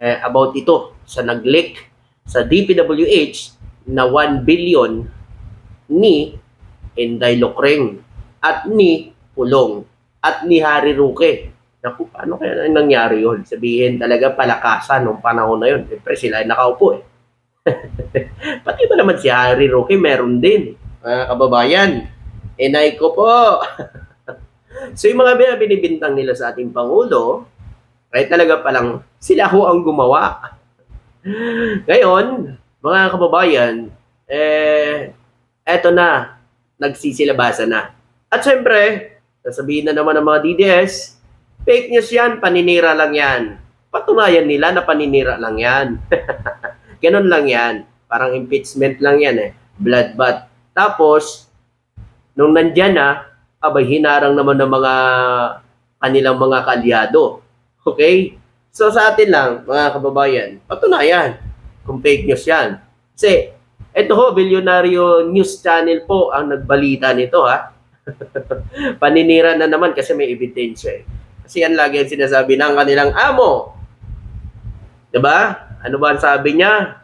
about ito sa nag-leak sa DPWH na 1 billion ni Inday Lucreng at ni Pulong at ni Harry Roque. Naku, paano kaya nangyari yun? Sabihin talaga palakasan nung panahon na yun. Siyempre sila ay nakaupo eh. Pati ba naman si Harry Roque meron din. Mga kababayan, inay ko po. So yung mga binibintang nila sa ating Pangulo, ay talaga palang sila ho ang gumawa. Ngayon, mga kababayan, eto na, nagsisilabasa na. At syempre, sasabihin na naman ng mga DDS, fake news yan, paninira lang yan. Patunayan nila na paninira lang yan. Ganun lang yan. Parang impeachment lang yan eh. Bloodbath. Tapos, nung nandyan na, abay hinarang naman ng mga kanilang mga kaalyado. Okay? So sa atin lang, mga kababayan, patunayan kung fake news yan. Kasi, eto ho, Bilyonaryo News Channel po ang nagbalita nito ha. Paninira na naman kasi may ebidensya eh. Kasi yan lagi ang sinasabi ng kanilang amo. Diba? Ano ba ang sabi niya?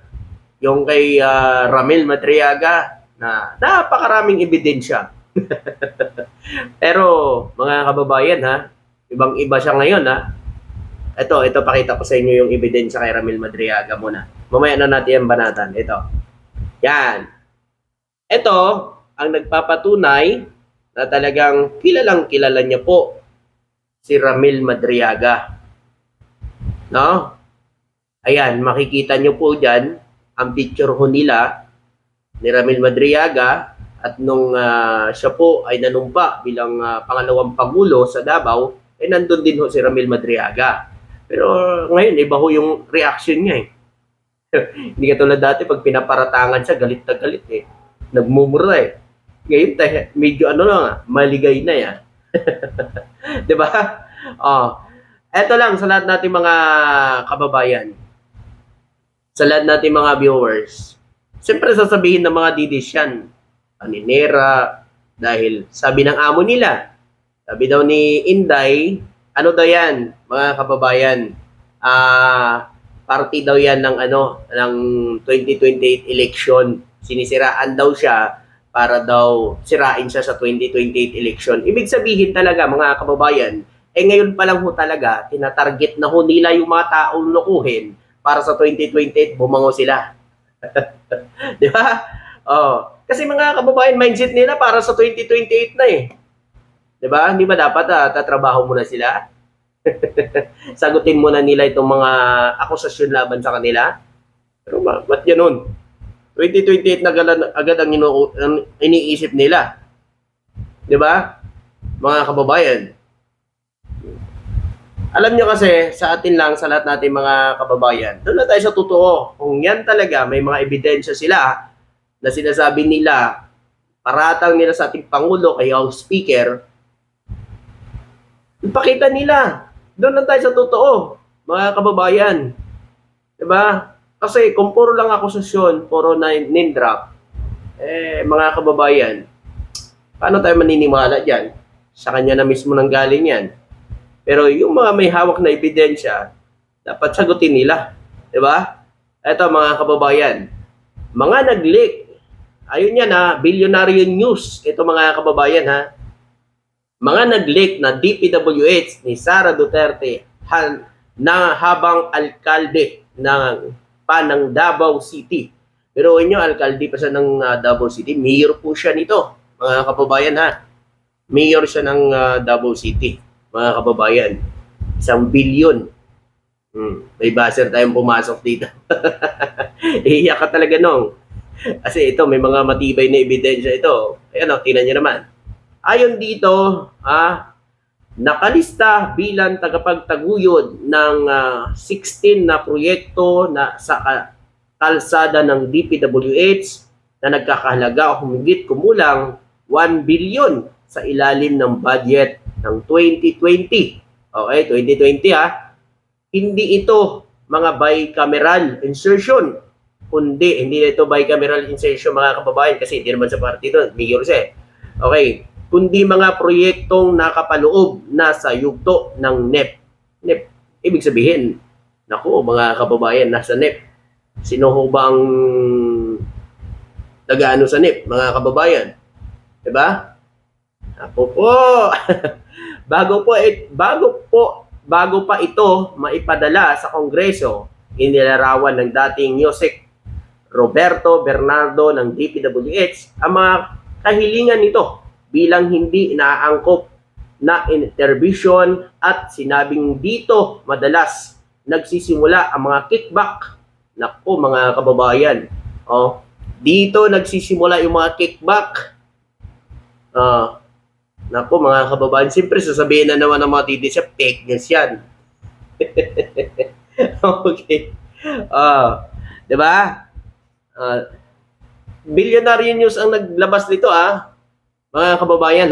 Yung kay Ramil Madriaga na napakaraming ebidensya. Pero mga kababayan ha, ibang-iba siya ngayon ha. Ito pakita ko sa inyo yung ebidensya kay Ramil Madriaga muna. Mamaya na natin yung banatan. Ito. Yan. Ito ang nagpapatunay na talagang kilalang kilala niya po si Ramil Madriaga. No? Ayan, makikita niyo po dyan ang picture ho nila ni Ramil Madriaga at nung siya po ay nanumpa bilang pangalawang Pangulo sa Davao, nandun din ho si Ramil Madriaga. Pero ngayon, iba ho yung reaction niya eh. Hindi katulad dati, pag pinaparatangan siya, galit na galit eh. Nagmumura eh. Ngayon, medyo maligay na yan. Diba? Eto lang sa lahat nating mga kababayan. Sa lahat nating mga viewers. Siyempre sasabihin ng mga didis yan, paninira, dahil sabi ng amo nila, sabi daw ni Inday, ano daw yan, mga kababayan, party daw yan ng ng 2028 election. Sinisiraan daw siya para daw sirain siya sa 2028 election. Ibig sabihin talaga, mga kababayan, ngayon pa lang ho talaga, tinatarget na ho nila yung mga taong lokohin para sa 2028 bumango sila. Di ba? Kasi mga kababayan, mindset nila para sa 2028 na eh. Diba? Hindi ba dapat tatrabaho muna sila? Sagutin muna nila itong mga akusasyon laban sa kanila? Pero ba't ganun? 2028 na agad ang iniisip nila. Diba? Mga kababayan. Alam nyo kasi, sa atin lang, sa lahat natin mga kababayan, doon na tayo sa totoo. Kung yan talaga, may mga ebidensya sila na sinasabi nila, paratang nila sa ating Pangulo, kay House Speaker, ipakita nila. Doon lang tayo sa totoo, mga kababayan. Diba? Kasi kung puro lang akusasyon, puro name drop, mga kababayan, paano tayo maniniwala dyan? Sa kanya na mismo nang galing yan. Pero yung mga may hawak na ebidensya, dapat sagutin nila. Diba? Ito mga kababayan, mga nag-leak, ayun yan ha, Bilyonaryo News, ito mga kababayan ha, mga nag-leak na DPWH ni Sara Duterte na habang alkalde ng Davao City. Pero inyo, alkalde pa siya ng Davao City. Mayor po siya nito, mga kababayan ha. Mayor siya ng Davao City, mga kababayan. 1 billion. May buzzer tayong pumasok dito. Iiyak ka talaga nung. Kasi ito, may mga matibay na ebidensya ito. Ayan o, tingnan nyo naman. Ayon dito, nakalista bilang tagapagtaguyod ng 16 na proyekto na sa kalsada ng DPWH na nagkakahalaga o humigit kumulang 1 billion sa ilalim ng budget ng 2020. Okay, 2020 Hindi ito mga bicameral insertion, kundi hindi ito bicameral insertion mga kababayan kasi hindi naman sa partido, mayor siya. Okay, kundi mga proyektong nakapaloob na sa yugto ng NEP. NEP, ibig sabihin, Naku, mga kababayan, nasa NEP. Sino ho ba ang nag-ano sa NEP, mga kababayan? Diba? Ako po. Bago pa ito maipadala sa Kongreso, inilarawan ng dating Yusek Roberto Bernardo ng DPWH ang mga kahilingan nito bilang hindi inaangkop na intervention at sinabing dito madalas nagsisimula ang mga kickback. Naku, mga kababayan, dito nagsisimula yung mga kickback. Naku, mga kababayan, siyempre sasabihin na naman ng mga DDS, fake news yan. Okay. Diba? Billionaire News ang naglabas nito, mga kababayan,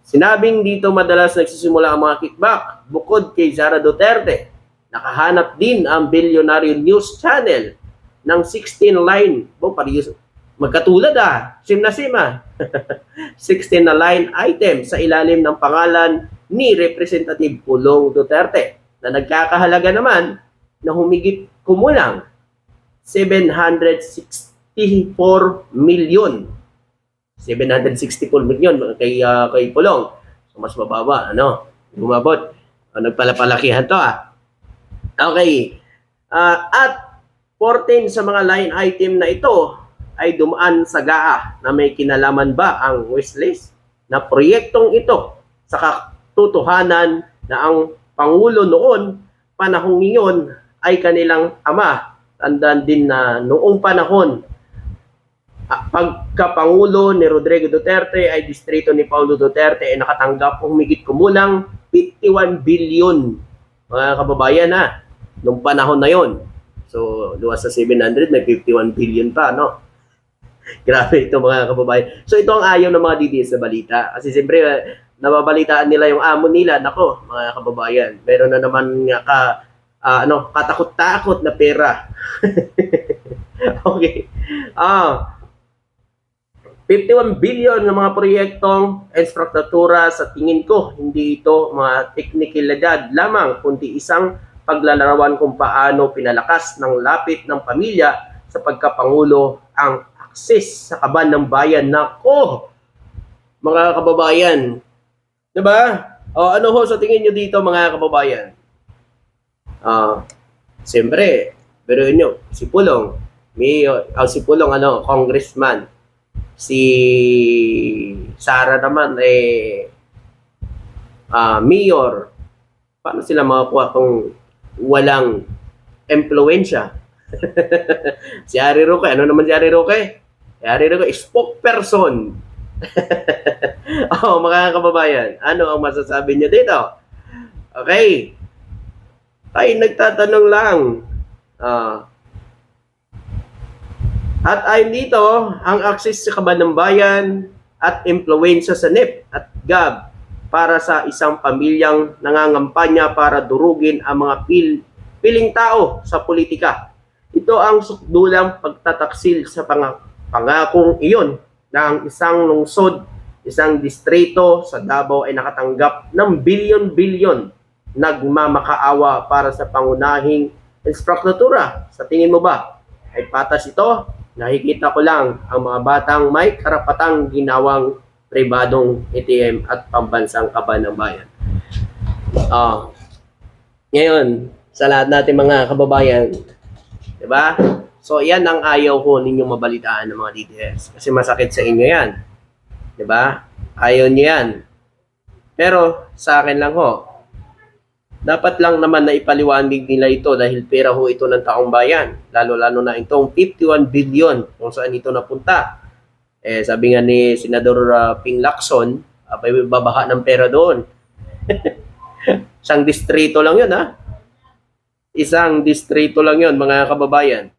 Sinabing dito madalas nagsisimula ang mga kickback. Bukod kay Sara Duterte, nakahanap din ang Billionaire News Channel ng 16 line. Magkatulad sim na sim 16 na line item sa ilalim ng pangalan ni Representative Pulong Duterte na nagkakahalaga naman na humigit kumulang 764 million. 764 million kay Pulong. So mas mababa, Umabot. Nagpalapalakihan to Okay. At 14 sa mga line item na ito ay dumaan sa GAA na may kinalaman ba ang wishlist na proyektong ito sa katotohanan na ang Pangulo noon, panahong iyon ay kanilang ama. Tandaan din na noong panahon pagkapangulo ni Rodrigo Duterte ay distrito ni Paulo Duterte ay nakatanggap humigit kumulang 51 billion, mga kababayan nung panahon na yon. So, luwas sa 700, may 51 billion pa, Grabe ito, mga kababayan. So, ito ang ayaw ng mga DDS sa balita. Kasi siyempre, nababalitaan nila yung amo nila. Nako, mga kababayan, meron na naman katakot-takot na pera. Okay. 51 billion ng mga proyektong infrastruktura, sa tingin ko, hindi ito mga teknikalidad lamang, kundi isang paglalarawan kung paano pinalakas ng lapit ng pamilya sa pagkapangulo ang akses sa kaban ng bayan. Nako, mga kababayan. Diba? Ano ho sa tingin nyo dito, mga kababayan? Siyempre, pero nyo, si Pulong, si Pulong, congressman. Si Sara naman mayor. Paano sila makakuha kung walang impluwensya? Si Harry Roque, ano naman si Harry Roque? Si Harry Roque, spokesperson. Mga kababayan, ano ang masasabi niyo dito? Okay. Ay, nagtatanong lang. At ayon dito, ang access sa kaban ng bayan at impluwensya sa NEP at GAB para sa isang pamilyang nangangampanya para durugin ang mga piling tao sa politika. Ito ang sukdulang pagtataksil sa pangakong iyon na ang isang lungsod, isang distrito sa Davao ay nakatanggap ng bilyon-bilyon nagmamakaawa para sa pangunahing infrastruktura. Sa tingin mo ba ay patas ito? Nakikita ko lang ang mga batang may karapatang ginawang pribadong ATM at pambansang kaban ng bayan. Ngayon, sa lahat natin mga kababayan, diba? So, yan ang ayaw ko ninyong mabalitaan ng mga DDS. Kasi masakit sa inyo yan. Diba? Ayaw nyo yan. Pero, sa akin lang dapat lang naman na ipaliwanag nila ito dahil pera ito ng taong bayan. Lalo-lalo na itong 51 billion kung saan ito napunta. Sabi nga ni Senador Ping Lacson, babaha ng pera doon. Isang distrito lang yun, Isang distrito lang yun, mga kababayan.